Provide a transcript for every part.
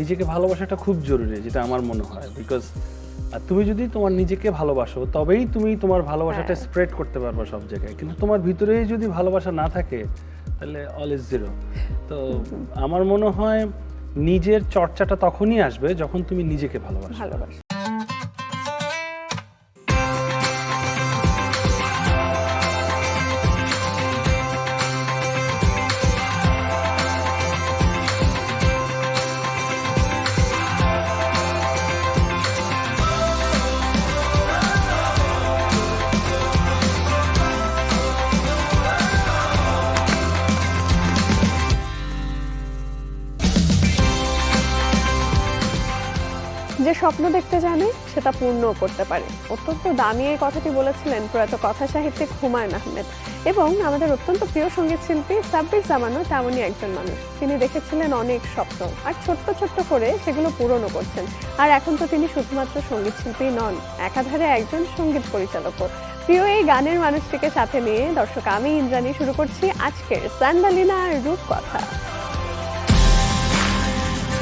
নিজেকে ভালোবাসাটা খুব জরুরি, যেটা আমার মনে হয়। বিকজ তুমি যদি তোমার নিজেকে ভালোবাসো তবেই তুমি তোমার ভালোবাসাটা স্প্রেড করতে পারবে সব জায়গায়। কিন্তু তোমার ভিতরেই যদি ভালোবাসা না থাকে তাহলে অল ইজ জিরো। তো আমার মনে হয় নিজের চর্চাটা তখনই আসবে যখন তুমি নিজেকে ভালোবাসো। যে স্বপ্ন দেখতে জানে সেটা পূর্ণও করতে পারে। অত্যন্ত দামি এই কথাটি বলেছিলেন প্রয়াত কথা সাহিত্যিক হুমায়ুন আহমেদ। এবং আমাদের অত্যন্ত প্রিয় সঙ্গীত শিল্পী সাব্বির জামানও তেমনই একজন মানুষ। তিনি দেখেছিলেন অনেক স্বপ্ন আর ছোট্ট ছোট্ট করে সেগুলো পূরণও করছেন। আর এখন তো তিনি শুধুমাত্র সঙ্গীত শিল্পী নন, একাধারে একজন সঙ্গীত পরিচালকও। প্রিয় এই গানের মানুষটিকে সাথে নিয়ে দর্শক আমি ইন্দ্রাণী শুরু করছি আজকের স্যান্ডালিনার রূপকথা।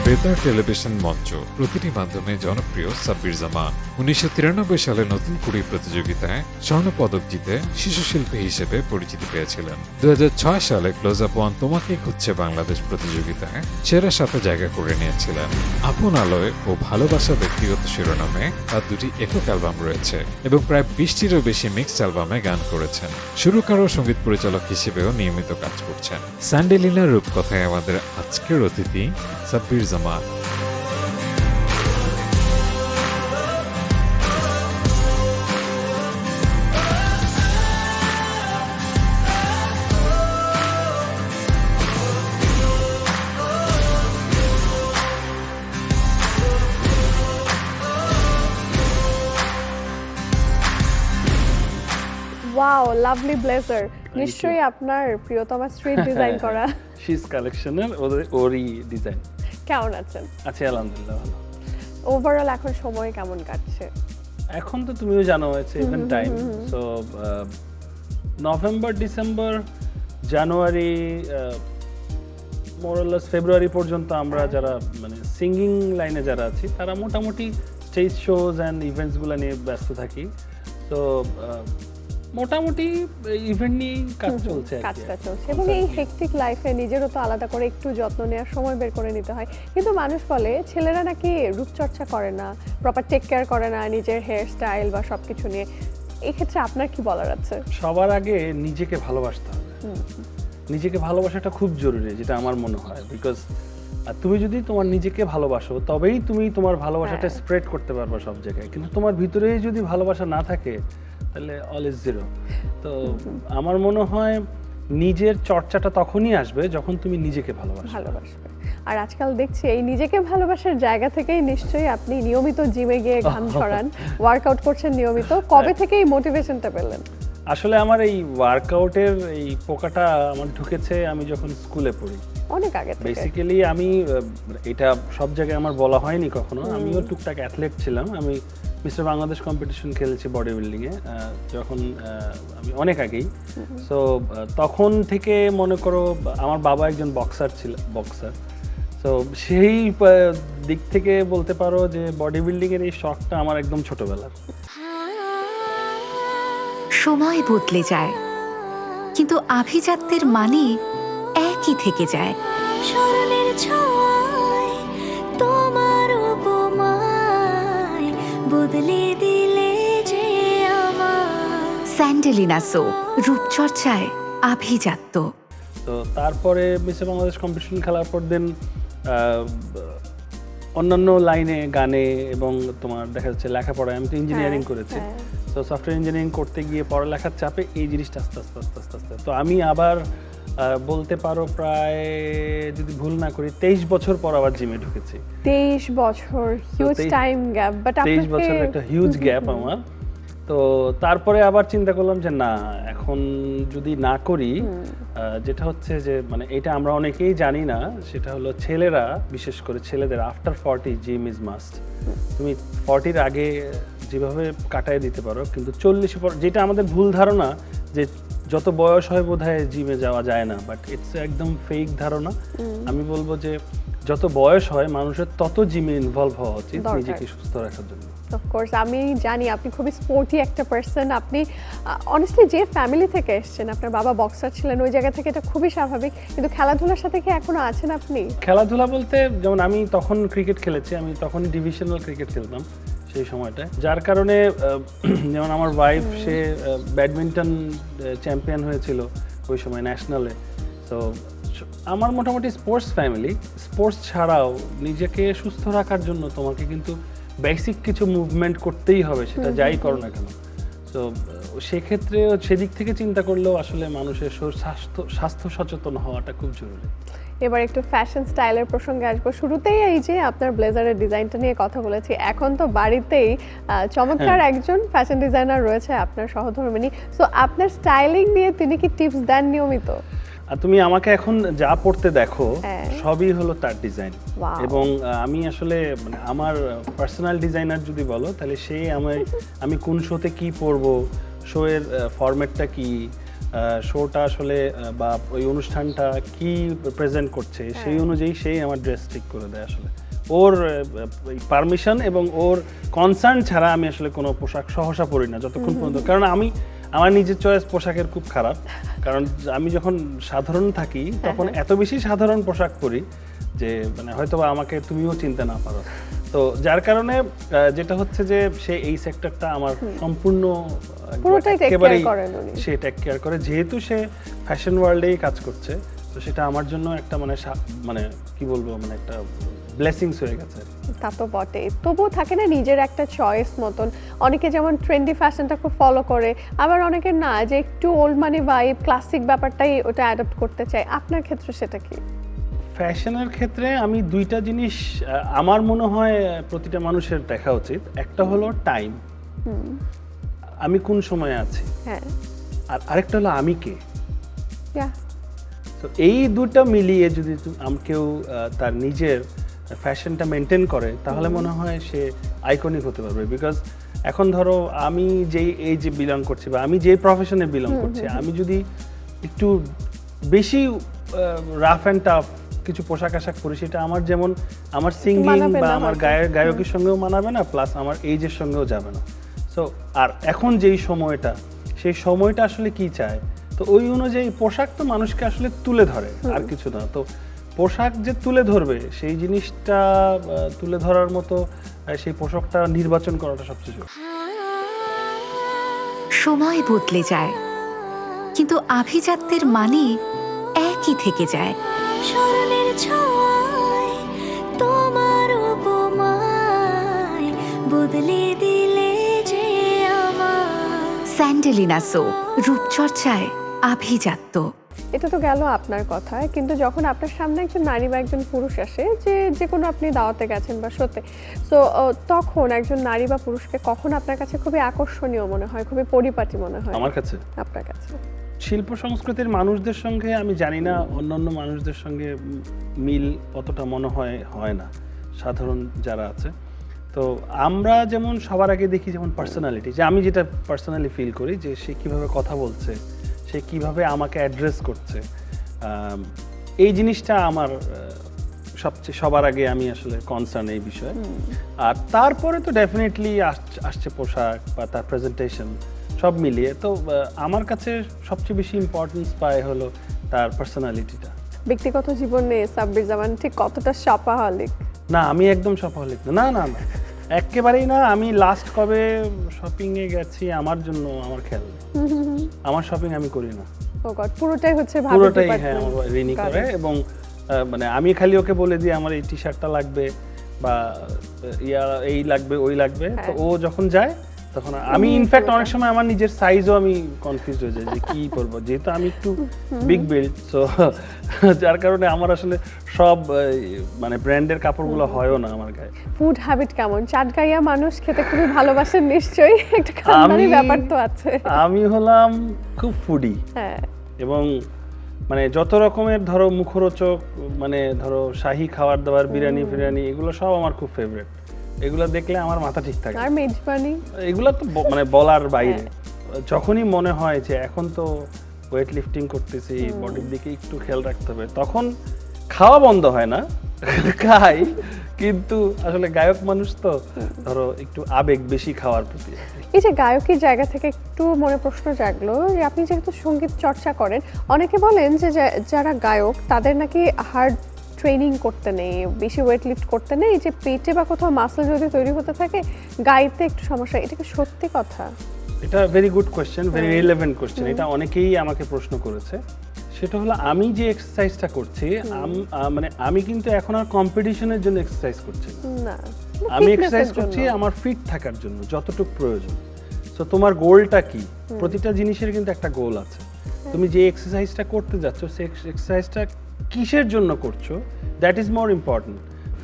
বেতার টেলিভিশন মঞ্চ প্রতিটি মাধ্যমে জনপ্রিয় সাব্বির জামান 1993 সালে নতুন কুড়ি প্রতিযোগিতায় স্বর্ণপদক জিতে শিশু শিল্পী হিসেবে পরিচিতি পেয়েছিলেন। 2006 সালে ক্লোজ আপ ওয়ান তোমাকে খুঁজছে বাংলাদেশ প্রতিযোগিতায় সেরা সাথে জায়গা করে নিয়েছিলেন। আপন আলোয় ও ভালোবাসা ব্যক্তিগত শিরোনামে তার দুটি একক অ্যালবাম রয়েছে এবং প্রায় 20টিরও বেশি মিক্সড অ্যালবামে গান করেছেন। সুরকার ও সঙ্গীত পরিচালক হিসেবেও নিয়মিত কাজ করছেন। স্যান্ডেলিনার রূপকথায় আমাদের আজকের অতিথি Sabbir Zaman. Wow, lovely blazer. নিশ্চয়ই আপনার প্রিয়তমা স্ট্রিট ডিজাইন করা। শিস কালেকশনের ওরই ডিজাইন। কেমন আছেন? আচ্ছা, আলহামদুলিল্লাহ ভালো। ওভারঅল এখন সময় কেমন কাটছে? এখন তো তুমিও জানো it's even time. So November, December, January, more or less February পর্যন্ত আমরা যারা মানে সিঙ্গিং লাইনে যারা আছি তারা মোটামুটি স্টেজ শোজ অ্যান্ড ইভেন্টসগুলো নিয়ে ব্যস্ত থাকি। তো মোটামুটি ইভেন্ট নিয়ে কাজ চলছে। এবং এই হেকটিক লাইফে নিজেরও তো আলাদা করে একটু যত্ন নেওয়ার সময় বের করে নিতে হয়। কিন্তু মানুষ বলে ছেলেরা নাকি রূপচর্চা করে না, প্রপার টেক কেয়ার করে না নিজের হেয়ার স্টাইল বা সবকিছু নিয়ে। এই ক্ষেত্রে আপনার কি বলার আছে? সবার আগে নিজেকে ভালোবাসতে হবে। নিজেকে ভালোবাসাটা খুব জরুরি, যেটা আমার মনে হয়। বিকজ তুমি যদি তোমার নিজেকে ভালোবাসো তবেই তুমি তোমার ভালোবাসাটা স্প্রেড করতে পারবে সব জায়গায়। কিন্তু তোমার ভিতরেই যদি ভালোবাসা না থাকে তাহলে অল ইজ জিরো। তো আমার মনে হয় নিজের চর্চাটা তখনই আসবে যখন তুমি নিজেকে ভালোবাসবে। আর আজকাল দেখছি এই নিজেকে ভালোবাসার জায়গা থেকেই নিশ্চয়ই আপনি নিয়মিত জিমে গিয়ে ঘাম ঝরান, ওয়ার্কআউট করছেন নিয়মিত। কবে থেকে এই মোটিভেশনটা পেলেন? আসলে আমার এই ওয়ার্কআউটের এই পোকাটা আমার ঢুকেছে আমি যখন স্কুলে পড়ি, অনেক আগে থেকে। বেসিক্যালি আমি এটা সব জায়গায় আমার বলা হয়নি কখনো, আমিও টুকটাক অ্যাথলেট ছিলাম। আমি মিস্টার বাংলাদেশ কম্পিটিশন খেলেছি বডি বিল্ডিংয়ে যখন আমি অনেক আগেই। সো তখন থেকে মনে করো আমার বাবা একজন বক্সার। সো সেই দিক থেকে বলতে পারো যে বডি বিল্ডিংয়ের এই শখটা আমার একদম ছোটবেলার। সময় বদলে যায় কিন্তু আভিজাত্যের মানে একই থেকে যায়। স্মরণের ছোঁয়ায় তোমার উপমায় বদলে দিলে যে আমার। স্যান্ডেলিনা সো, রূপচর্চায় আভিজাত্য। তো তারপরে মিস্টার বাংলাদেশ কম্পিটিশন খেলার পর দেন অন্যান্য লাইনে গানে এবং তোমার দেখা যাচ্ছে লেখাপড়ায়। আমি তো ইঞ্জিনিয়ারিং করেছি। তো সফটওয়্যার ইঞ্জিনিয়ারিং করতে গিয়ে পড়ালেখার চাপে এই জিনিসটা আস্তে আস্তে তো আমি আবার বলতে পারো প্রায় যদি ভুল না করি 23 বছর পর আবার জিমে ঢুকেছি। 23 বছর, হিউজ টাইম গ্যাপ। বাট 23 বছরের একটা হিউজ গ্যাপ আমার। তো তারপরে আবার চিন্তা করলাম যে না, এখন যদি না করি, যেটা হচ্ছে যে মানে এটা আমরা অনেকেই জানি না, সেটা হলো ছেলেরা, বিশেষ করে ছেলেদের আফটার 40 জিম ইজ মাস্ট। তুমি 40-র আগে যেভাবে কাটায় দিতে পারো, কিন্তু 40 পর, যেটা আমাদের ভুল ধারণা যে যত বয়স হয় বোধহয় জিমে যাওয়া যায় না, বাট ইটস একদম ফেক ধারণা। আমি বলবো যে যত বয়স হয় মানুষের তত জিমে ইনভলভ হওয়া উচিত দরকার। নিজেকে সুস্থ রাখার জন্য। অফকোর্স আমি জানি আপনি খুবই স্পোর্টি একটা পার্সন। আপনি অনেস্টলি যে ফ্যামিলি থেকে এসেছেন, আপনার বাবা বক্সার ছিলেন, ওই জায়গা থেকে এটা খুবই স্বাভাবিক, কিন্তু খেলাধুলার সাথে কি এখনো আছেন আপনি? খেলাধুলা বলতে যেমন আমি তখন ক্রিকেট খেলেছি, আমি তখন ডিভিশনাল ক্রিকেট খেলতাম সেই সময়টায়, যার কারণে যেমন আমার ওয়াইফ সে ব্যাডমিন্টন চ্যাম্পিয়ন হয়েছিল ওই সময় ন্যাশনালে। তো আমার মোটামুটি স্পোর্টস ফ্যামিলি। স্পোর্টস ছাড়াও নিজেকে সুস্থ রাখার জন্য তোমাকে কিন্তু বেসিক কিছু মুভমেন্ট করতেই হবে, সেটা যাই করো না কেন। তো সেক্ষেত্রে সেদিক থেকে চিন্তা করলেও আসলে মানুষের স্বাস্থ্য সচেতন হওয়াটা খুব জরুরি। এবার একটু ফ্যাশন স্টাইলের প্রসঙ্গে আসবো। শুরুতেই এই যে আপনার ব্লেজারের ডিজাইনটা নিয়ে কথা বলেছি, এখন তো বাড়িতেই চমৎকার একজন ফ্যাশন ডিজাইনার রয়েছে আপনার সহধর্মিণী। সো আপনার স্টাইলিং নিয়ে তিনি কি টিপস দেন নিয়মিত? আর তুমি আমাকে এখন যা পড়তে দেখো হ্যাঁ। সবই হলো তার ডিজাইন। Wow. এবং আমি আসলে মানে আমার পার্সোনাল ডিজাইনার যদি বলো তাহলে সেই আমি কোন শোতে কি পরবো, শো এর ফরম্যাটটা কি, শোটা আসলে বা ওই অনুষ্ঠানটা কি প্রেজেন্ট করছে সেই অনুযায়ী সেই আমার ড্রেস ঠিক করে দেয়। আসলে ওর পারমিশন এবং ওর কনসার্ন ছাড়া আমি আসলে কোনো পোশাক সহসা পরি না যতক্ষণ পর্যন্ত, কারণ আমার নিজের চয়েস পোশাকের খুব খারাপ। কারণ আমি যখন সাধারণ থাকি তখন এত বেশি সাধারণ পোশাক পরি যে মানে হয়তো বা আমাকে তুমিও চিনতে না পারো। তো যার কারণে যেটা হচ্ছে যে সে এই সেক্টরটা আমার সম্পূর্ণ পুরোটাই take care একেবারেই করেন উনি। সে টেক কেয়ার করে, যেহেতু সে ফ্যাশন ওয়ার্ল্ডেই কাজ করছে। তো সেটা আমার জন্য একটা মানে কি বলবো মানে একটা ব্লেসিংস হয়ে গেছে। তা তো বটেই, তবুও থাকে না নিজের একটা চয়েস মতন। অনেকে যেমন ট্রেন্ডি ফ্যাশনটা খুব ফলো করে, আবার অনেকের না যে একটু ওল্ড মানি ভাইব ক্লাসিক ব্যাপারটাই ওটা অ্যাডপ্ট করতে চায়। আপনার ক্ষেত্রে সেটা কি? ফ্যাশনের ক্ষেত্রে আমি দুইটা জিনিস আমার মনে হয় প্রতিটা মানুষের দেখা উচিত। একটা হলো টাইম, আমি কোন সময়ে আছি, হ্যাঁ, আর আরেকটা হলো আমি কে। Yeah. তো এই দুটো মিলিয়ে যদি কেউ তার নিজের ফ্যাশনটা মেনটেন করে তাহলে মনে হয় সে আইকনিক হতে পারবে। বিকজ এখন ধরো আমি যেই এজে বিলং করছি বা আমি যেই প্রফেশনে বিলং করছি, আমি যদি একটু বেশি রাফ অ্যান্ড টাফ কিছু পোশাক আশাক পরি, সেটা আমার যেমন আমার সিঙ্গিং মানাবে বা না আমার হয়তো। গায়কের সঙ্গেও মানাবে না, প্লাস আমার এইজের সঙ্গেও যাবে না। সো আর এখন যেই সময়টা, সেই সময়টা আসলে কি চায়, তো ওই অনুযায়ী পোশাক তো মানুষকে আসলে তুলে ধরে, আর কিছু না। তো পোশাক যে তুলে ধরবে সেই জিনিসটা তুলে ধরার মতো সেই পোশাকটা নির্বাচন করাটা সবচেয়ে জরুরি। সময় বদলে যায়, কিন্তু আভিজাত্যের মানে একই থেকে যায়। স্মরণের ছোঁয়ায় তোমার উপমায় বদলে দিলে যে আমার। স্যান্ডেলিনা সো, রূপচর্চায় আভিজাত্য। এটা তো গেল আপনার কথায়, কিন্তু যখন আপনার সামনে একজন নারী বা একজন পুরুষ আসে, যে কোনো আপনি দাওয়াতে গেছেন বা শোতে, তো তখন একজন নারী বা পুরুষকে কখন আপনার কাছে খুবই আকর্ষণীয় মনে হয়, খুবই পরিপাটি মনে হয় আমার কাছে আপনার কাছে? শিল্প সংস্কৃতির মানুষদের সঙ্গে আমি জানি না, অন্যান্য মানুষদের সঙ্গে মিল অতটা মনে হয় না সাধারণ যারা আছে। তো আমরা যেমন সবার আগে দেখি যেমন পার্সোনালিটি, যে আমি যেটা পার্সোনালি ফিল করি যে সে কীভাবে কথা বলছে, সে কীভাবে আমাকে অ্যাড্রেস করছে, এই জিনিসটা আমার সবার আগে আমি আসলে কনসার্ন এই বিষয়ে। আর তারপরে তো ডেফিনেটলি আসছে পোশাক বা তার প্রেজেন্টেশন, সব মিলিয়ে। তো আমার কাছে সবচেয়ে বেশি ইম্পর্টেন্স পায় হলো তার পার্সোনালিটিটা। ব্যক্তিগত জীবনে সাব্বির জামান ঠিক কতটা শপাহলিক? না, আমি একদম শপাহলিক না, না না, একেবারেই না। আমি লাস্ট কবে শপিংয়ে গেছি আমার জন্য আমার খেয়াল নেই। আমার শপিং আমি করি না, ও গড, পুরোটাই হচ্ছে ভাবি পুরোটাই হ্যাঁ department আমার রিনি করে। করে। এবং মানে আমি খালি ওকে বলে দিই আমার এই টি শার্টটা লাগবে বা এই লাগবে ওই লাগবে। তো ও যখন যায় তখন আমি ইনফ্যাক্ট অনেক সময় আমার নিজের সাইজও আমি কনফিউজ হয়ে যাই যে কি করবো, যেহেতু আমি একটু বিগ বিল্ড। সো যার কারণে আমার আসলে সব মানে ব্র্যান্ডের কাপড়গুলো হয়ও না আমার গায়ে। ফুড হ্যাবিট কেমন? চাটগাইয়া মানুষ খেতে খুবই ভালোবাসেন নিশ্চয়ই, একটা খানদানি ব্যাপার তো আছে। আমি হলাম খুব ফুডি, হ্যাঁ, এবং মানে যত রকমের ধরো মুখরোচক মানে ধরো শাহী খাবার দাবার, বিরিয়ানি ফিরিয়ানি, এগুলো সব আমার খুব ফেভারিট। এগুলো দেখলে আমার মাথা ঠিক থাকে। আর মেজবানি এগুলো তো মানে বলার বাইরে। যখনই মনে হয় যে এখন তো ওয়েট লিফটিং করতেছি, বডির দিকে একটু খেয়াল রাখতে হবে, তখন খাওয়া বন্ধ হয় না, খাই, কিন্তু আসলে গায়ক মানুষ তো ধরো একটু আবেগ বেশি খাওয়ার প্রতি। এই যে গায়কের জায়গা থেকে একটু মনে প্রশ্ন জাগলো যে আপনি যেহেতু সঙ্গীত চর্চা করেন, অনেকে বলেন যে যারা গায়ক তাদের নাকি হার্ড ট্রেনিং করতে নেই, বেশি ওয়েট লিফট করতে নেই, যে পেটে বা কোথাও মাসল যদি তৈরি হতে থাকে গাইতে একটু সমস্যা। এটা কি সত্যি কথা? এটা very good question, very relevant question. এটা অনেকেই আমাকে প্রশ্ন করেছে। সেটা হলো আমি যে এক্সারসাইজটা করছি, মানে আমি কিন্তু এখন আর কম্পিটিশনের জন্য এক্সারসাইজ করছি না। না, আমি এক্সারসাইজ করছি আমার ফিট থাকার জন্য, যতটুকু প্রয়োজন। সো তোমার গোলটা কি? প্রতিটা জিনিসের কিন্তু একটা গোল আছে। তুমি যে এক্সারসাইজটা করতে যাচ্ছ সেই এক্সারসাইজটা কিসের জন্য করছো, that is more important.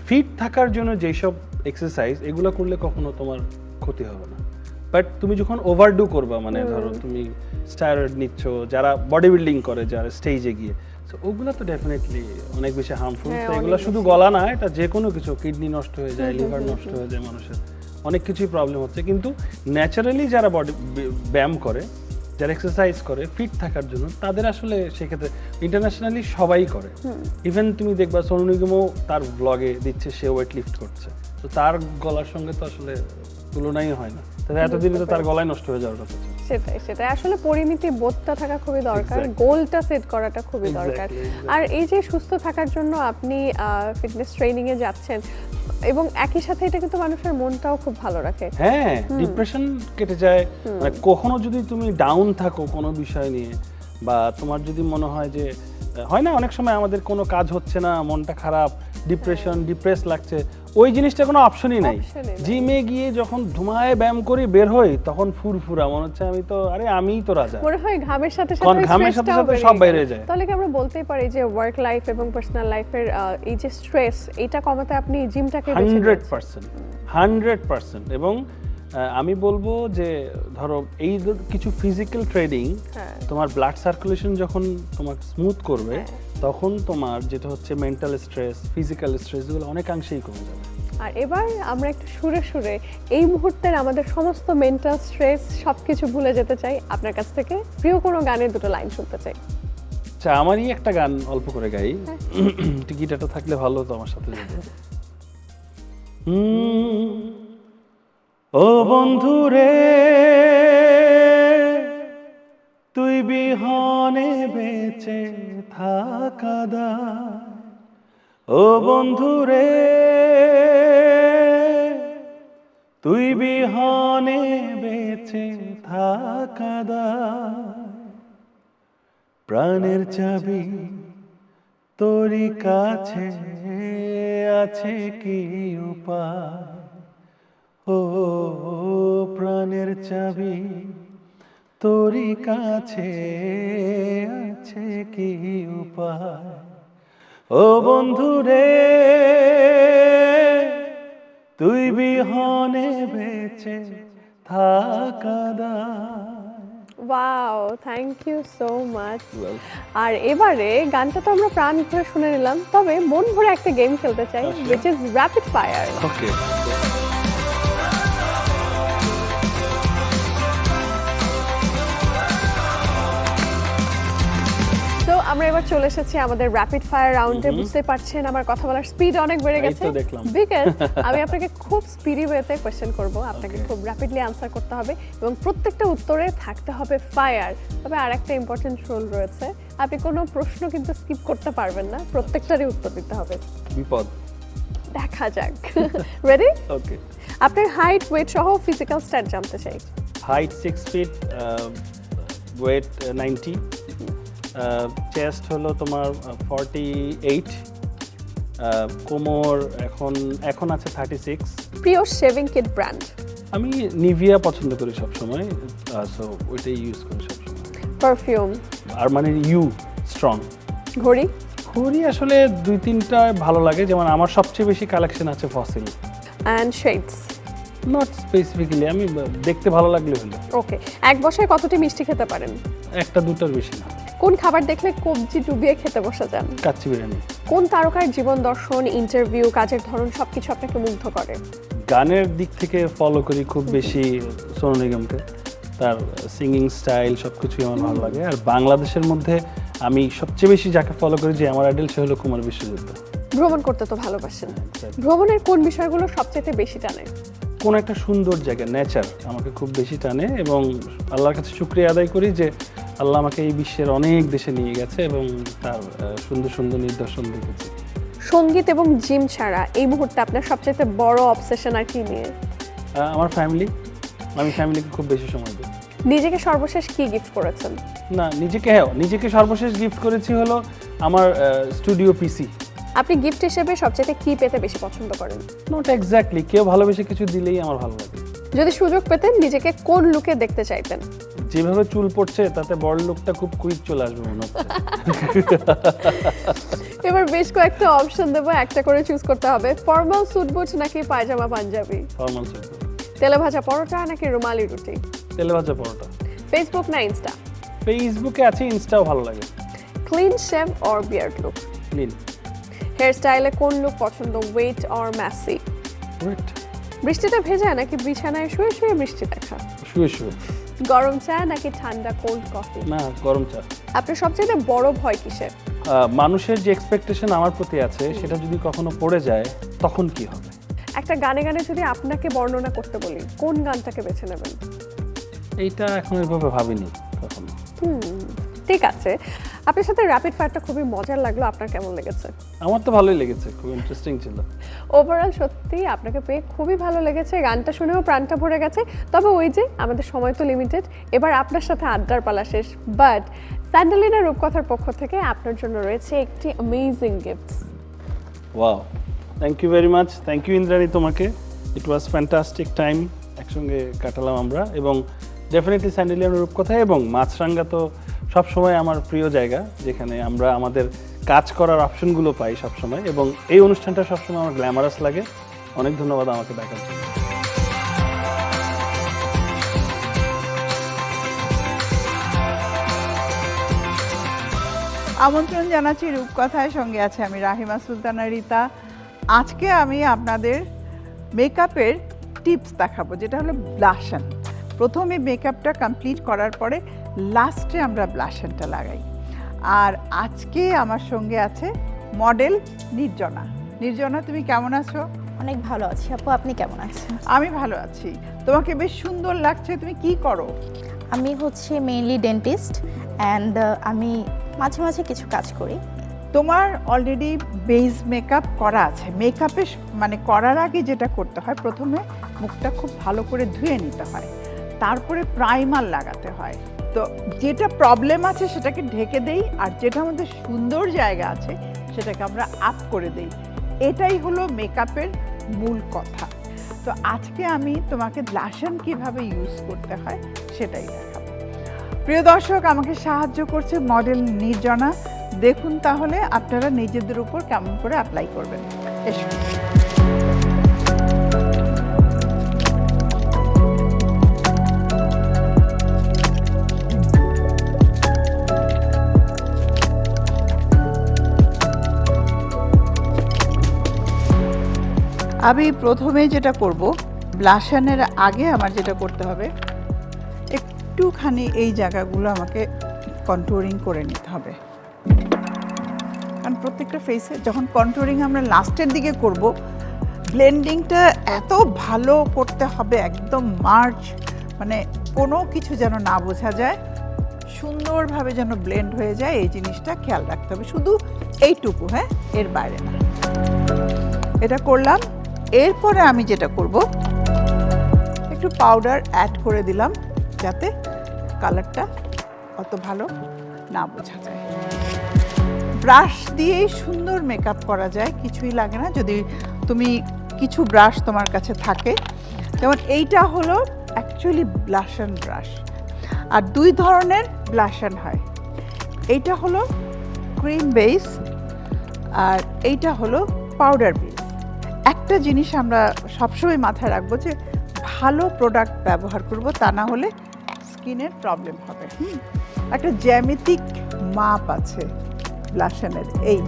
Fit থাকার জন্য যেসব এক্সারসাইজ, এগুলো করলে কখনো তোমার ক্ষতি হবে না। বাট তুমি যখন ওভারডু করবা, মানে ধরো তুমি স্টেরয়েড নিচ্ছ, যারা বডি বিল্ডিং করে, যারা স্টেজে গিয়ে, সো ওগুলো তো ডেফিনেটলি অনেক বেশি হার্মফুল। তো এগুলো শুধু গলা না, এটা যে কোনো কিছু, কিডনি নষ্ট হয়ে যায়, লিভার নষ্ট হয়ে যায় মানুষের, অনেক কিছুই প্রবলেম হচ্ছে। কিন্তু ন্যাচারালি যারা বডি ব্যায়াম করে, যারা এক্সারসাইজ করে ফিট থাকার জন্য, তাদের আসলে সেক্ষেত্রে ইন্টারন্যাশনালি সবাই করে। ইভেন তুমি দেখবা সোনু নিগমও তার ব্লগে দিচ্ছে সে ওয়েট লিফট করছে, তো তার গলার সঙ্গে তো আসলে তুলনাই হয় না। তবে এতদিনে তো তার গলায় নষ্ট হয়ে যাওয়ার কথা ছিল। সেটাই আসলে পরিমিতি বোধটা থাকা খুবই দরকার, গোলটা সেট করাটা খুবই দরকার। আর এই যে সুস্থ থাকার জন্য আপনি ফিটনেস ট্রেনিং এ যাচ্ছেন, এবং একই সাথে এটা কিন্তু মানুষের মনটাও খুব ভালো রাখে। হ্যাঁ, ডিপ্রেশন কেটে যায়। মানে কখনো যদি তুমি ডাউন থাকো কোনো বিষয় নিয়ে, বা তোমার যদি মনে হয় যে, হয় না অনেক সময় আমাদের কোনো কাজ হচ্ছে না, মনটা খারাপ, ডিপ্রেস লাগছে, ওই জিনিসটা কোনো অপশনই নাই। জিমে গিয়ে যখন ধুমায় ব্যায়াম করি বের হই, তখন ফুরফুরা মনে হচ্ছে আমিই তো রাজা, মনে হয় ঘামের সাথে ঘামের সাথে সাথে সব বাইরে যায়। তাহলে কি আমরা বলতেই পারি যে ওয়ার্ক লাইফ এবং পার্সোনাল লাইফের এই যে স্ট্রেস, এটা কমাতে আপনি জিমটাকে 100%। এবং আমি বলবো যে ধরো এই কিছু ফিজিক্যাল ট্রেনিং তোমার ব্লাড সার্কুলেশন যখন তোমার স্মুথ করবে, তখন তোমার যেটা হচ্ছে মেন্টাল স্ট্রেস, ফিজিক্যাল স্ট্রেস, এগুলো অনেকাংশেই কমে যাবে। আর এবার আমরা একটু সুরে সুরে এই মুহূর্তের আমাদের সমস্ত মেন্টাল স্ট্রেস সবকিছু ভুলে যেতে চাই। আপনার কাছ থেকে প্রিয় কোনো গানের দুটো লাইন শুনতে চাই। আচ্ছা, আমারই একটা গান অল্প করে গাই, টিকিটটা থাকলে ভালো হতো আমার সাথে যেতে। ও বন্ধু রে, তুই বিহনে বেঁচে থাকা দায়। ও বন্ধু রে, তুই বিহনে বেঁচে থাকা দায়। প্রাণের চাবি তোরই কাছে আছে, কি উপায়? ও প্রাণের চাবি তোরই কাছে আছে, কি উপায়? ও বন্ধু রে, তুই বিহনে বেঁচে থাকা দায়। Wow, thank you so much. আর এবারে গানটা তো আমরা প্রাণ ভরে শুনে নিলাম, তবে মন ভরে একটা গেম খেলতে চাই, which is rapid fire. ওকে। তো আমরা এবার চলে এসেছি আমাদের র্যাপিড ফায়ার রাউন্ডে। বুঝতে পারছেন আমার কথা বলার স্পিড অনেক বেড়ে গেছে, বিকজ আমি আপনাকে খুব স্পিডি ওয়েতে কোয়েশ্চেন করব, আপনাকে খুব র্যাপিডলি আনসার করতে হবে এবং প্রত্যেকটা উত্তরে থাকতে হবে ফায়ার। তবে আর একটা ইম্পর্টেন্ট রুল রয়েছে, আপনি কোনো প্রশ্ন কিন্তু স্কিপ করতে পারবেন না, প্রত্যেকটারই উত্তর দিতে হবে। বিপদ, দেখা যাক। রেডি? ওকে। আপনার হাইট, ওয়েট সহ ফিজিক্যাল স্ট্যাট জানতে চাই। হাইট 6 ফিট, ওয়েট 90, চেস্ট হলো তোমার 48, কোমর এখন আছে 36। প্রিয় শেভিং কিট ব্র্যান্ড? আমি নিভিয়া পছন্দ করি সব সময়, সো ওইটাই ইউজ করি সব সময়। পারফিউম? আর মানে ইউ স্ট্রং। ঘড়ি? ঘড়ি আসলে 2-3টা ভালো লাগে, যেমন আমার সবচেয়ে বেশি কালেকশন আছে fossil. And shades? Not specifically, আমি দেখতে ভালো লাগলে হলো। ওকে। এক বসায় কতটি মিষ্টি খেতে পারেন? 1-2টার বেশি না। কোন খাবার দেখলে কবজি ডুবিয়ে খেতে বসে যান? কাচ্চি বিরিয়ানি। কোন তারকার জীবন দর্শন, ইন্টারভিউ, কাজের ধরন সবকিছু আপনাকে মুগ্ধ করে? গানের দিক থেকে ফলো করি খুব বেশি সোনু নিগমকে, তার সিঙ্গিং স্টাইল সবকিছুই আমার ভালো লাগে। আর বাংলাদেশের মধ্যে আমি সবচেয়ে বেশি যাকে ফলো করি যে আমার আইডল সে হলো কুমার বিশ্বজিৎ। ভ্রমণ করতে তো ভালোবাসেন, ভ্রমণের কোন বিষয়গুলো সবচেয়ে বেশি টানে? কোন একটা সুন্দর জায়গা, নেচার আমাকে খুব বেশি টানে, এবং আল্লাহর কাছে শুকরিয়া আদায় করি যে আল্লাহ আমাকে এই বিশ্বের অনেক দেশে নিয়ে গেছে এবং তার সুন্দর সুন্দর নিদর্শন দেখেছি। সঙ্গীত এবং জিম ছাড়া এই মুহূর্তে আপনার সবচেয়ে বড় অবসেশন আর কি নিয়ে? আমার ফ্যামিলি, আমি ফ্যামিলিকে খুব বেশি সময় দিই। নিজেকে সর্বশেষ কি গিফট করেছেন? না, নিজেকে সর্বশেষ গিফট করেছি হলো আমার স্টুডিও পিসি। আপনি গিফট হিসেবে সবচেয়ে কি পেতে বেশি পছন্দ করেন? নট এক্স্যাক্টলি, কেউ ভালোবেসে কিছু দিলেই আমার ভালো লাগে। যদি সুযোগ পেতেন নিজেকে কোন লুকে দেখতে চাইতেন? যেভাবে চুল পড়ছে তাতে বড় লুকটা খুব কুইক চলে আসবে মনে হচ্ছে। এবার বেশ কয়েকটা অপশন দেবো, একটা করে চুজ করতে হবে। ফর্মাল স্যুট বুট নাকি পায়জামা পাঞ্জাবি? Formal sweet. তেলে ভাজা পরোটা নাকি রুমালি রুটি? তেলে ভাজা পরোটা। ফেসবুক না ইনস্টা? ফেসবুকে আছে, ইনস্টাও ভালো লাগে। Clean shave or beard look? Clean. Hair স্টাইলে কোন লুক পছন্দ, ওয়েট অর ম্যাসি? ওয়েট। বৃষ্টিতে ভেজা নাকি বিছানায় শুয়ে শুয়ে বৃষ্টি দেখা? শুয়ে শুয়ে। গরম চা নাকি ঠান্ডা কোল্ড কফি? না, গরম চা। আপনার সবচেয়ে বড় ভয় কিসের? মানুষের যে এক্সপেকটেশন আমার প্রতি আছে সেটা যদি কখনো পড়ে যায় তখন কি হবে? একটা গানে গানে যদি আপনাকে বর্ণনা করতে বলি কোন গানটাকে বেছে নেবেন? এইটা এখন এভাবে ভাবিনি কখনো। ঠিক আছে, আপনার সাথে র্যাপিড ফায়ারটা খুবই মজার লাগলো। আপনার কেমন লেগেছে? আমার তো ভালোই লেগেছে, খুব ইন্টারেস্টিং ছিল। ওভারঅল সত্যি আপনাকে পেয়ে খুবই ভালো লেগেছে, গানটা শুনেও প্রাণটা ভরে গেছে। তবে ওই যে আমাদের সময় তো লিমিটেড, এবার আপনার সাথে আড্ডার পালা শেষ। বাট স্যান্ডেলিনা রূপকথার পক্ষ থেকে আপনার জন্য রয়েছে একটি amazing gift. Wow, thank you very much. Thank you Indrani তোমাকে। ইট ওয়াজ ফ্যান্টাস্টিক টাইম একসঙ্গে কাটালাম আমরা, এবং ডেফিনেটলি স্যান্ডেলিনা রূপকথা এবং মাছরাঙ্গা তো সবসময় আমার প্রিয় জায়গা, যেখানে আমরা আমাদের কাজ করার অপশনগুলো পাই সবসময়, এবং এই অনুষ্ঠানটা সবসময় আমার গ্ল্যামারাস লাগে। অনেক ধন্যবাদ আমাকে দেখার জন্য। আমন্ত্রণ জানাচ্ছি রূপকথায়, সঙ্গে আছে আমি রাহিমা সুলতানা রিতা। আজকে আমি আপনাদের মেকআপের টিপস দেখাবো, যেটা হলো ব্লাশন। প্রথমে মেকআপটা কমপ্লিট করার পরে লাস্টে আমরা ব্লাশনটা লাগাই। আর আজকে আমার সঙ্গে আছে মডেল নির্জনা। নির্জনা, তুমি কেমন আছো? অনেক ভালো আছি আপু, আপনি কেমন আছেন? আমি ভালো আছি। তোমাকে বেশ সুন্দর লাগছে। তুমি কি করো? আমি হচ্ছে মেইনলি ডেন্টিস্ট অ্যান্ড আমি মাঝে মাঝে কিছু কাজ করি। তোমার অলরেডি বেস মেকআপ করা আছে। মেকআপে মানে করার আগে যেটা করতে হয়, প্রথমে মুখটা খুব ভালো করে ধুয়ে নিতে হয়, তারপরে প্রাইমার লাগাতে হয়। তো যেটা প্রবলেম আছে সেটাকে ঢেকে দেই, আর যেটার মধ্যে সুন্দর জায়গা আছে সেটাকে আমরা আপ করে দেই। এটাই হলো মেকআপের মূল কথা। তো আজকে আমি তোমাকে ব্লাশন কিভাবে ইউজ করতে হয় সেটাই দেখাবো। প্রিয় দর্শক, আমাকে সাহায্য করছে মডেল নির্জনা। দেখুন তাহলে আপনারা নিজেদের উপর কেমন করে অ্যাপ্লাই করবেন। এসো। আমি প্রথমে যেটা করব, ব্লাশনের আগে আমার যেটা করতে হবে, একটুখানি এই জায়গাগুলো আমাকে কন্ট্যুরিং করে নিতে হবে। কারণ প্রত্যেকটা ফেসে যখন কন্ট্যুরিং আমরা লাস্টের দিকে করব, ব্লেন্ডিংটা এত ভালো করতে হবে, একদম মার্জ, মানে কোনো কিছু যেন না বোঝা যায়, সুন্দরভাবে যেন ব্লেন্ড হয়ে যায়, এই জিনিসটা খেয়াল রাখতে হবে। শুধু এইটুকু, হ্যাঁ, এর বাইরে না। এটা করলাম। এরপরে আমি যেটা করব, একটু পাউডার অ্যাড করে দিলাম যাতে কালারটা অত ভালো না বোঝা যায়। ব্রাশ দিয়েই সুন্দর মেকআপ করা যায়, কিছুই লাগে না যদি তুমি কিছু ব্রাশ তোমার কাছে থাকে। যেমন এইটা হলো অ্যাকচুয়ালি ব্লাশন ব্রাশ, আর দুই ধরনের ব্লাশন হয়। এইটা হলো ক্রিম বেস আর এইটা হলো পাউডার বেস। একটা জিনিস আমরা সবসময় মাথায় রাখবো যে ভালো প্রোডাক্ট ব্যবহার করব, তা না হলে স্কিনের প্রবলেম হবে। একটা জ্যামিতিক মাপ আছে ব্লাশনের। এই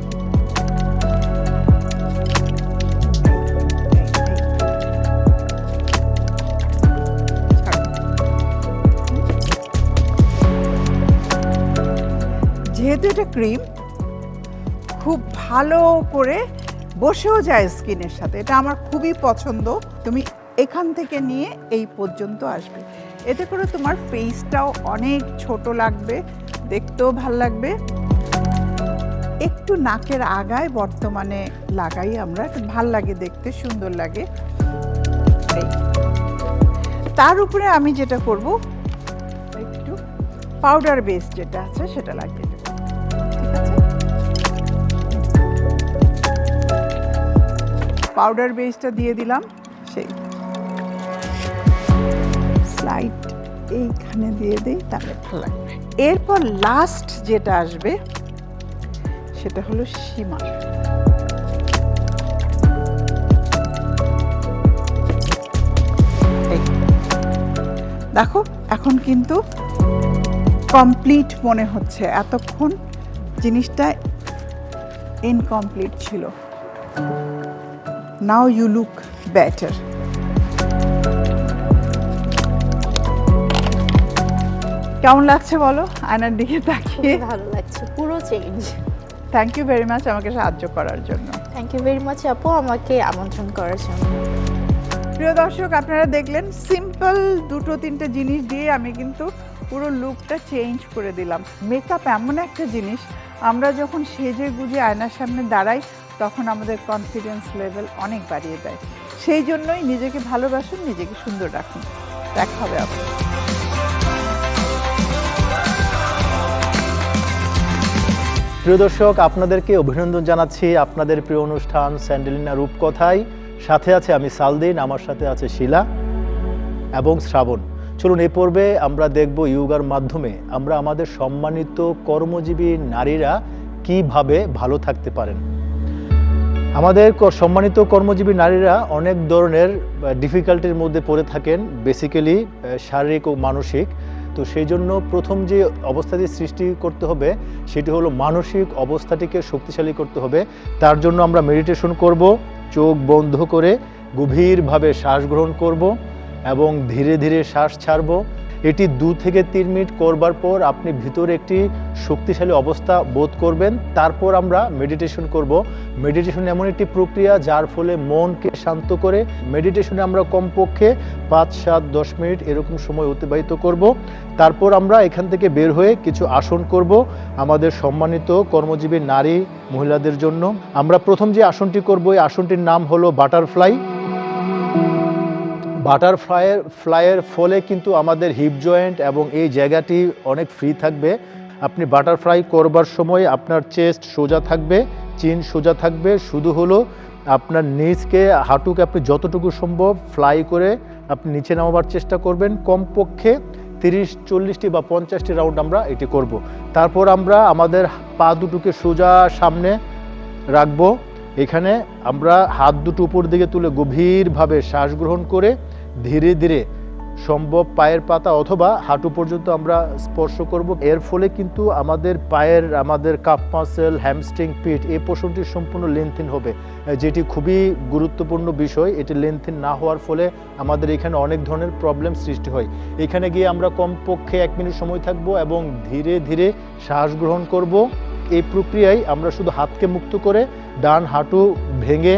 যেহেতু যেহেতু এটা ক্রিম, খুব ভালো করে বসেও যায় স্কিনের সাথে। এটা আমার খুবই পছন্দ। তুমি এখান থেকে নিয়ে এই পর্যন্ত আসবে, এতে করে তোমার ফেসটাও অনেক ছোট লাগবে, দেখতেও ভাল লাগবে। একটু নাকের আগায় বর্তমানে লাগাই আমরা, ভাল লাগে দেখতে, সুন্দর লাগে। এই। তার উপরে আমি যেটা করব, একটু পাউডার বেস যেটা আছে সেটা লাগিয়ে দেব। ঠিক আছে, পাউডার বেসটা দিয়ে দিলাম, সেই স্লাইড এইখানে দিয়ে দিই, তাহলে ভালো লাগবে। এরপর লাস্ট যেটা আসবে সেটা হলো শিমার। দেখো এখন কিন্তু কমপ্লিট মনে হচ্ছে, এতক্ষণ জিনিসটা ইনকমপ্লিট ছিল। Now you look better. কেমন লাগছে বলো আয়নার দিকে তাকিয়ে? ভালো লাগছে, পুরো change. Thank you very much আমাকে সাহায্য করার জন্য। থ্যাংক ইউ ভেরি মাচ আপু, আমাকে আমন্ত্রণ করার জন্য। প্রিয় দর্শক, আপনারা দেখলেন সিম্পল দুটো তিনটে জিনিস দিয়ে আমি কিন্তু পুরো লুকটা চেঞ্জ করে দিলাম। মেকআপ এমন একটা জিনিস, আমরা যখন সেজে গুজে আয়নার সামনে দাঁড়াই তখন আমাদের কনফিডেন্স লেভেল অনেক বাড়িয়ে দেয়। সেই জন্যই নিজেকে ভালোবাসুন, নিজেকে সুন্দর রাখুন। দেখা হবে আবার। প্রিয় দর্শক, আপনাদেরকে অভিনন্দন জানাচ্ছি আপনাদের প্রিয় অনুষ্ঠান স্যান্ডেলিনা রূপকথায়। সাথে আছে আমি সালদিন, আমার সাথে আছে শিলা এবং শ্রাবণ। চলুন এই পর্বে আমরা দেখব ইয়োগার মাধ্যমে আমরা আমাদের সম্মানিত কর্মজীবী নারীরা কিভাবে ভালো থাকতে পারেন। আমাদের সম্মানিত কর্মজীবী নারীরা অনেক ধরনের ডিফিকাল্টির মধ্যে পড়ে থাকেন, বেসিক্যালি শারীরিক ও মানসিক। তো সেই জন্য প্রথম যে অবস্থাটি সৃষ্টি করতে হবে সেটি হলো মানসিক অবস্থাটিকে শক্তিশালী করতে হবে। তার জন্য আমরা মেডিটেশন করব, চোখ বন্ধ করে গভীরভাবে শ্বাস গ্রহণ করব এবং ধীরে ধীরে শ্বাস ছাড়ব। এটি 2 থেকে 3 মিনিট করবার পর আপনি ভিতরে একটি শক্তিশালী অবস্থা বোধ করবেন। তারপর আমরা মেডিটেশন করব। মেডিটেশন এমন একটি প্রক্রিয়া যার ফলে মনকে শান্ত করে। মেডিটেশনে আমরা কমপক্ষে 5, 7, 10 মিনিট এরকম সময় অতিবাহিত করব। তারপর আমরা এখান থেকে বের হয়ে কিছু আসন করব আমাদের সম্মানিত কর্মজীবী নারী মহিলাদের জন্য। আমরা প্রথম যে আসনটি করব, এই আসনটির নাম হলো বাটারফ্লাই। বাটারফ্লাইয়ের ফলে কিন্তু আমাদের হিপ জয়েন্ট এবং এই জায়গাটি অনেক ফ্রি থাকবে। আপনি বাটারফ্লাই করবার সময় আপনার চেস্ট সোজা থাকবে, চিন সোজা থাকবে, শুধু হলো আপনার নিচকে হাঁটুকে আপনি যতটুকু সম্ভব ফ্লাই করে আপনি নিচে নামাবার চেষ্টা করবেন। কমপক্ষে 30, 40টি বা 50টি রাউন্ড আমরা এটি করব। তারপর আমরা আমাদের পা দুটোকে সোজা সামনে রাখবো। এখানে আমরা হাত দুটো উপর দিকে তুলে গভীরভাবে শ্বাস গ্রহণ করে ধীরে ধীরে সম্ভব পায়ের পাতা অথবা হাঁটু পর্যন্ত আমরা স্পর্শ করব। এর ফলে কিন্তু আমাদের পায়ের, আমাদের কাপ মাসেল, হ্যামস্ট্রিং, পিঠ এই পোর্শনটি সম্পূর্ণ লেন্থিন হবে, যেটি খুবই গুরুত্বপূর্ণ বিষয়। এটি লেন্থিন না হওয়ার ফলে আমাদের এখানে অনেক ধরনের প্রবলেম সৃষ্টি হয়। এখানে গিয়ে আমরা কমপক্ষে 1 মিনিট সময় থাকবো এবং ধীরে ধীরে শ্বাস গ্রহণ করব। এই প্রক্রিয়ায় আমরা শুধু হাতকে মুক্ত করে ডান হাঁটু ভেঙে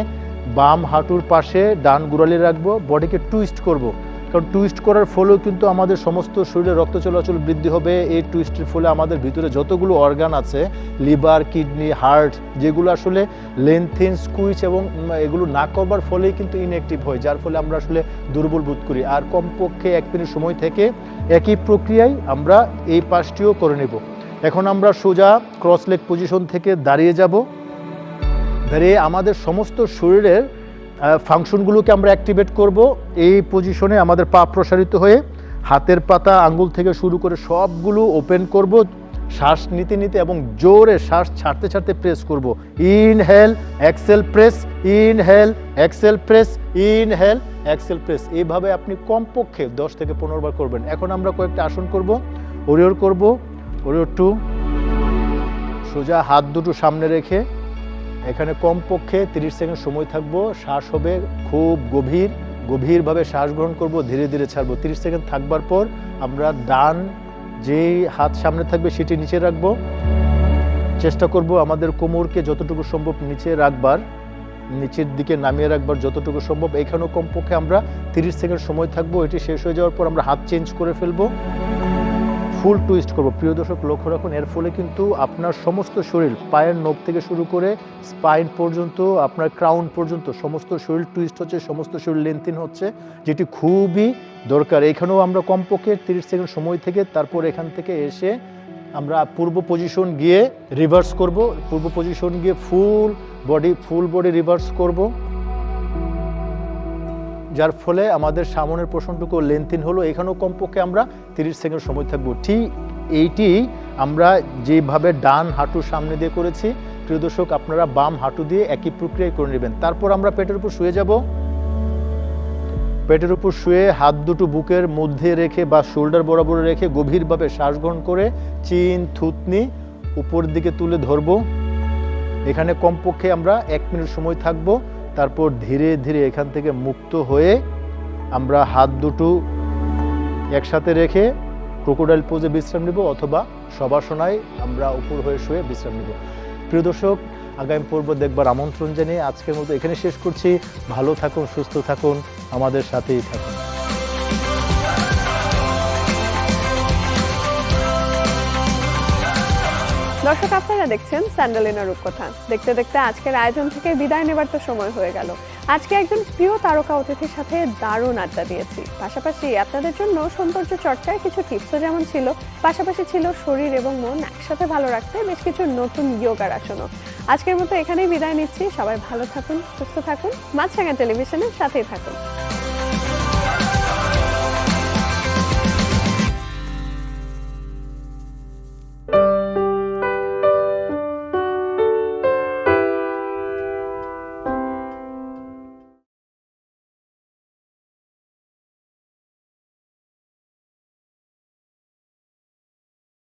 বাম হাঁটুর পাশে ডান গোড়ালি রাখবো, বডিকে টুইস্ট করব। কারণ টুইস্ট করার ফলেও কিন্তু আমাদের সমস্ত শরীরে রক্ত চলাচল বৃদ্ধি হবে। এই টুইস্টের ফলে আমাদের ভিতরে যতগুলো অর্গান আছে, লিভার, কিডনি, হার্ট, যেগুলো আসলে লেন্থিন, স্কুইচ এবং এগুলো না করবার ফলেই কিন্তু ইনঅ্যাক্টিভ হয়, যার ফলে আমরা আসলে দুর্বল বোধ করি। আর কমপক্ষে 1 মিনিট সময় থেকে একই প্রক্রিয়ায় আমরা এই পাশটিও করে নেব। এখন আমরা সোজা ক্রস লেগ পজিশন থেকে দাঁড়িয়ে যাব। দাঁড়িয়ে আমাদের সমস্ত শরীরের ফাংশনগুলোকে আমরা অ্যাক্টিভেট করব। এই পজিশনে আমাদের পা প্রসারিত হয়ে হাতের পাতা, আঙ্গুল থেকে শুরু করে সবগুলো ওপেন করব। শ্বাস নিতে নিতে এবং জোরে শ্বাস ছাড়তে ছাড়তে প্রেস করব। Inhale, exhale, press, inhale, exhale, press, inhale, exhale, press. এইভাবে আপনি কমপক্ষে 10 থেকে 15 বার করবেন। এখন আমরা কয়েকটা আসন করব। ওরিয়র করব, ওরিয়র 2। সোজা হাত দুটো সামনে রেখে এখানে কমপক্ষে 30 সেকেন্ড সময় থাকবো। শ্বাস হবে খুব গভীরভাবে শ্বাস গ্রহণ করব, ধীরে ধীরে ছাড়বো। 30 সেকেন্ড থাকবার পর আমরা ডান যেই হাত সামনে থাকবে সেটি নিচে রাখবো। চেষ্টা করব আমাদের কোমরকে যতটুকু সম্ভব নিচে রাখবার, নিচের দিকে নামিয়ে রাখবার যতটুকু সম্ভব। এখানেও কমপক্ষে আমরা 30 সেকেন্ড সময় থাকবো। এটি শেষ হয়ে যাওয়ার পর আমরা হাত চেঞ্জ করে ফেলবো, ফুল টুইস্ট করব। প্রিয় দর্শক লক্ষ্য রাখুন, এর ফলে কিন্তু আপনার সমস্ত শরীর, পায়ের নখ থেকে শুরু করে স্পাইন পর্যন্ত, আপনার ক্রাউন পর্যন্ত সমস্ত শরীর টুইস্ট হচ্ছে, সমস্ত শরীর লেন্থিন হচ্ছে, যেটি খুবই দরকার। এখানেও আমরা কমপক্ষে 30 সেকেন্ড সময় থেকে তারপর এখান থেকে এসে আমরা পূর্ব পজিশন গিয়ে রিভার্স করব। পূর্ব পজিশন গিয়ে ফুল বডি রিভার্স করব, যার ফলে আমাদের সামনের পোর্শনটুকু লেন্থিন হলো। এখানেও কমপক্ষে আমরা 30 সেকেন্ড সময় থাকবো। ঠিক এইটি আমরা যেভাবে ডান হাঁটু সামনে দিয়ে করেছি, প্রিয় দর্শক আপনারা বাম হাঁটু দিয়ে একই প্রক্রিয়ায় করে নেবেন। তারপর আমরা পেটের উপর শুয়ে যাব। পেটের উপর শুয়ে হাত দুটো বুকের মধ্যে রেখে বা শোল্ডার বরাবর রেখে গভীরভাবে শ্বাস গ্রহণ করে চিন থুতনি উপর দিকে তুলে ধরব। এখানে কমপক্ষে আমরা 1 মিনিট সময় থাকব। তারপর ধীরে ধীরে এখান থেকে মুক্ত হয়ে আমরা হাত দুটো একসাথে রেখে ক্রোকোডাইল পোজে বিশ্রাম নিব, অথবা শবাসনায় আমরা উপর হয়ে শুয়ে বিশ্রাম নিব। প্রিয় দর্শক, আগামী পর্ব দেখবার আমন্ত্রণ জানিয়ে আজকের মতো এখানে শেষ করছি। ভালো থাকুন, সুস্থ থাকুন, আমাদের সাথেই থাকুন। দর্শক, আপনারা দেখছেন স্যান্ডেলিনা রূপকথা। দেখতে দেখতে আজকের আয়োজন থেকে বিদায় নেবার তো সময় হয়ে গেল। আজকে একজন প্রিয় তারকা অতিথির সাথে দারুণ আড্ডা দিয়েছি। পাশাপাশি আপনাদের জন্য সৌন্দর্য চর্চার কিছু টিপসও যেমন ছিল, পাশাপাশি ছিল শরীর এবং মন একসাথে ভালো রাখতে বেশ কিছু নতুন যোগার আসনও। আজকের মতো এখানেই বিদায় নিচ্ছি। সবাই ভালো থাকুন, সুস্থ থাকুন, মাছরাঙা টেলিভিশনের সাথেই থাকুন।